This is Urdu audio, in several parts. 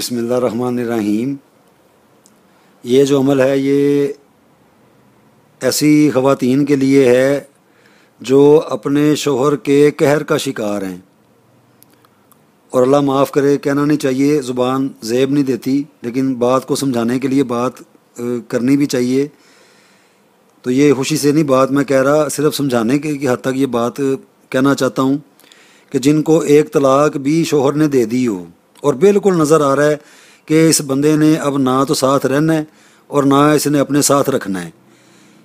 بسم اللہ الرحمن الرحیم۔ یہ جو عمل ہے یہ ایسی خواتین کے لیے ہے جو اپنے شوہر کے قہر کا شکار ہیں، اور اللہ معاف کرے، کہنا نہیں چاہیے، زبان زیب نہیں دیتی، لیکن بات کو سمجھانے کے لیے بات کرنی بھی چاہیے۔ تو یہ خوشی سے نہیں بات میں کہہ رہا، صرف سمجھانے کی حد تک یہ بات کہنا چاہتا ہوں کہ جن کو ایک طلاق بھی شوہر نے دے دی ہو اور بالکل نظر آ رہا ہے کہ اس بندے نے اب نہ تو ساتھ رہنا ہے اور نہ اس نے اپنے ساتھ رکھنا ہے،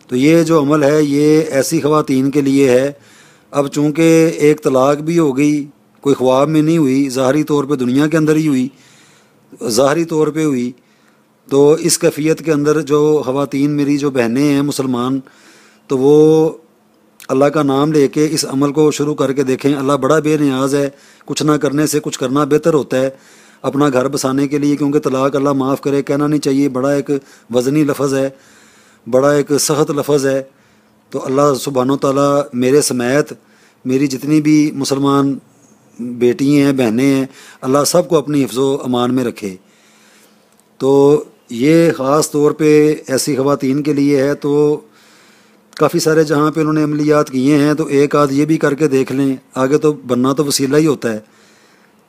تو یہ جو عمل ہے یہ ایسی خواتین کے لیے ہے۔ اب چونکہ ایک طلاق بھی ہو گئی، کوئی خواب میں نہیں ہوئی، ظاہری طور پہ دنیا کے اندر ہی ہوئی، ظاہری طور پہ ہوئی، تو اس کیفیت کے اندر جو خواتین میری جو بہنیں ہیں مسلمان، تو وہ اللہ کا نام لے کے اس عمل کو شروع کر کے دیکھیں۔ اللہ بڑا بے نیاز ہے، کچھ نہ کرنے سے کچھ کرنا بہتر ہوتا ہے اپنا گھر بسانے کے لیے، کیونکہ طلاق اللہ معاف کرے کہنا نہیں چاہیے، بڑا ایک وزنی لفظ ہے، بڑا ایک سخت لفظ ہے۔ تو اللہ سبحانہ و تعالیٰ میرے سمیت میری جتنی بھی مسلمان بیٹی ہیں، بہنیں ہیں، اللہ سب کو اپنی حفظ و امان میں رکھے۔ تو یہ خاص طور پہ ایسی خواتین کے لیے ہے۔ تو کافی سارے جہاں پہ انہوں نے عملیات کیے ہیں، تو ایک آدھ یہ بھی کر کے دیکھ لیں، آگے تو بننا تو وسیلہ ہی ہوتا ہے۔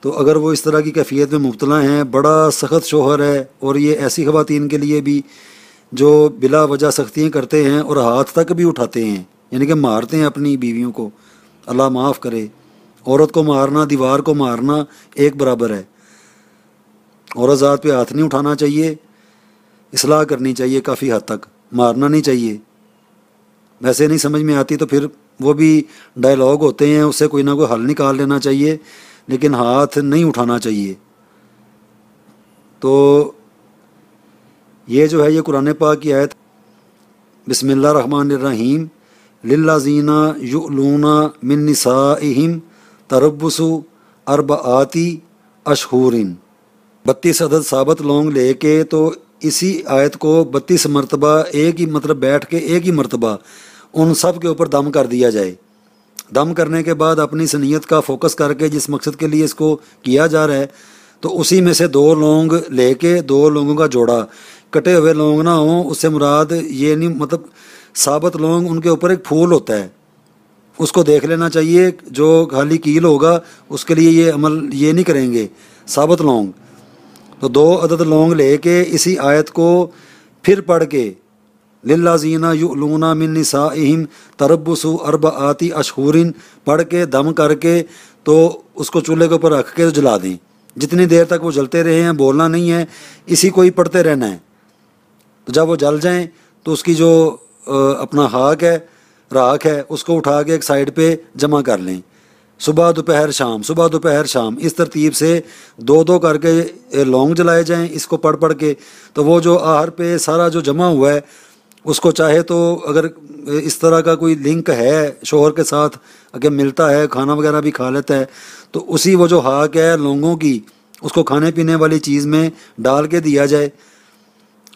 تو اگر وہ اس طرح کی کیفیت میں مبتلا ہیں، بڑا سخت شوہر ہے، اور یہ ایسی خواتین کے لیے بھی جو بلا وجہ سختیاں کرتے ہیں اور ہاتھ تک بھی اٹھاتے ہیں، یعنی کہ مارتے ہیں اپنی بیویوں کو، اللہ معاف کرے۔ عورت کو مارنا، دیوار کو مارنا ایک برابر ہے۔ عورت ذات پہ ہاتھ نہیں اٹھانا چاہیے، اصلاح کرنی چاہیے، کافی حد تک مارنا نہیں چاہیے۔ ویسے نہیں سمجھ میں آتی تو پھر وہ بھی ڈائلاگ ہوتے ہیں، اس سے کوئی نہ کوئی حل نکال لینا چاہیے، لیکن ہاتھ نہیں اٹھانا چاہیے۔ تو یہ جو ہے یہ قرآن پاک کی آیت، بسم اللہ الرحمن الرحیم، للذین یؤلون من نسائہم تربص اربعۃ اشہور، 32 عدد ثابت لونگ لے کے، تو اسی آیت کو 32 مرتبہ ایک ہی مطلب بیٹھ کے ایک ہی مرتبہ ان سب کے اوپر دم کر دیا جائے۔ دم کرنے کے بعد اپنی سنیت کا فوکس کر کے جس مقصد کے لیے اس کو کیا جا رہا ہے، تو اسی میں سے 2 لونگ لے کے 2 لونگوں کا جوڑا، کٹے ہوئے لونگ نہ ہوں، اس سے مراد یہ نہیں، مطلب ثابت لونگ ان کے اوپر ایک پھول ہوتا ہے، اس کو دیکھ لینا چاہیے۔ جو خالی کیل ہوگا اس کے لیے یہ عمل یہ نہیں کریں گے، ثابت لونگ۔ تو 2 عدد لونگ لے کے اسی آیت کو پھر پڑھ کے، للذین یؤلون من نسائہم تربص اربعۃ اشہور پڑھ کے دم کر کے، تو اس کو چولہے کے اوپر رکھ کے جلا دیں۔ جتنی دیر تک وہ جلتے رہے ہیں، بولنا نہیں ہے، اسی کو ہی پڑھتے رہنا ہے۔ تو جب وہ جل جائیں تو اس کی جو اپنا خاک ہے، راکھ ہے، اس کو اٹھا کے ایک سائڈ پہ جمع کر لیں۔ صبح دوپہر شام، صبح دوپہر شام، اس ترتیب سے 2 کر کے لونگ جلائے جائیں، اس کو پڑھ کے۔ تو وہ جو آہر پہ سارا جو جمع ہوا ہے، اس کو چاہے تو اگر اس طرح کا کوئی لنک ہے شوہر کے ساتھ، اگر ملتا ہے، کھانا وغیرہ بھی کھا لیتا ہے، تو اسی وہ جو خاک ہے لونگوں کی، اس کو کھانے پینے والی چیز میں ڈال کے دیا جائے۔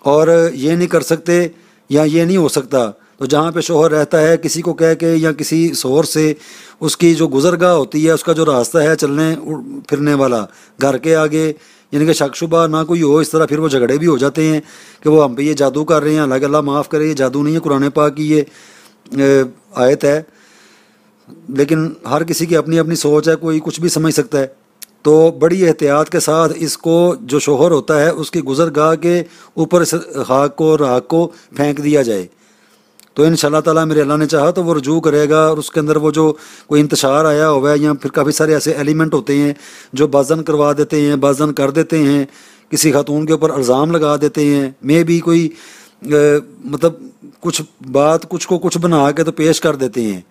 اور یہ نہیں کر سکتے یا یہ نہیں ہو سکتا تو جہاں پہ شوہر رہتا ہے کسی کو کہہ کے یا کسی سورس سے اس کی جو گزرگاہ ہوتی ہے، اس کا جو راستہ ہے چلنے پھرنے والا گھر کے آگے، یعنی کہ شک شبہ نہ کوئی ہو، اس طرح پھر وہ جھگڑے بھی ہو جاتے ہیں کہ وہ ہم پہ یہ جادو کر رہے ہیں، حالانکہ اللہ معاف کرے یہ جادو نہیں ہے، قرآن پاک کی یہ آیت ہے۔ لیکن ہر کسی کی اپنی اپنی سوچ ہے، کوئی کچھ بھی سمجھ سکتا ہے۔ تو بڑی احتیاط کے ساتھ اس کو جو شوہر ہوتا ہے اس کی گزرگاہ کے اوپر اس خاک کو، راکھ کو پھینک دیا جائے۔ تو انشاءاللہ تعالیٰ میرے اللہ نے چاہا تو وہ رجوع کرے گا، اور اس کے اندر وہ جو کوئی انتشار آیا ہوا ہے، یا پھر کافی سارے ایسے ایلیمنٹ ہوتے ہیں جو بعضاً کروا دیتے ہیں، بعضاً کر دیتے ہیں، کسی خاتون کے اوپر الزام لگا دیتے ہیں، میں بھی کوئی مطلب کچھ بات کچھ کو کچھ بنا کے تو پیش کر دیتے ہیں۔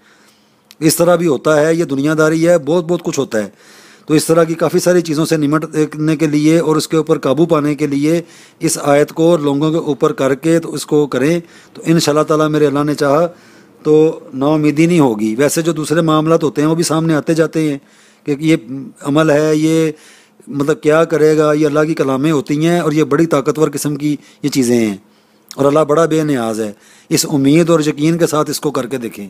اس طرح بھی ہوتا ہے، یہ دنیا داری ہے، بہت کچھ ہوتا ہے۔ تو اس طرح کی کافی ساری چیزوں سے نمٹنے کے لیے اور اس کے اوپر قابو پانے کے لیے اس آیت کو لوگوں کے اوپر کر کے تو اس کو کریں، تو انشاءاللہ تعالیٰ میرے اللہ نے چاہا تو نا امیدی نہیں ہوگی۔ ویسے جو دوسرے معاملات ہوتے ہیں وہ بھی سامنے آتے جاتے ہیں کہ یہ عمل ہے، یہ مطلب کیا کرے گا، یہ اللہ کی کلامیں ہوتی ہیں، اور یہ بڑی طاقتور قسم کی یہ چیزیں ہیں، اور اللہ بڑا بے نیاز ہے۔ اس امید اور یقین کے ساتھ اس کو کر کے دیکھیں۔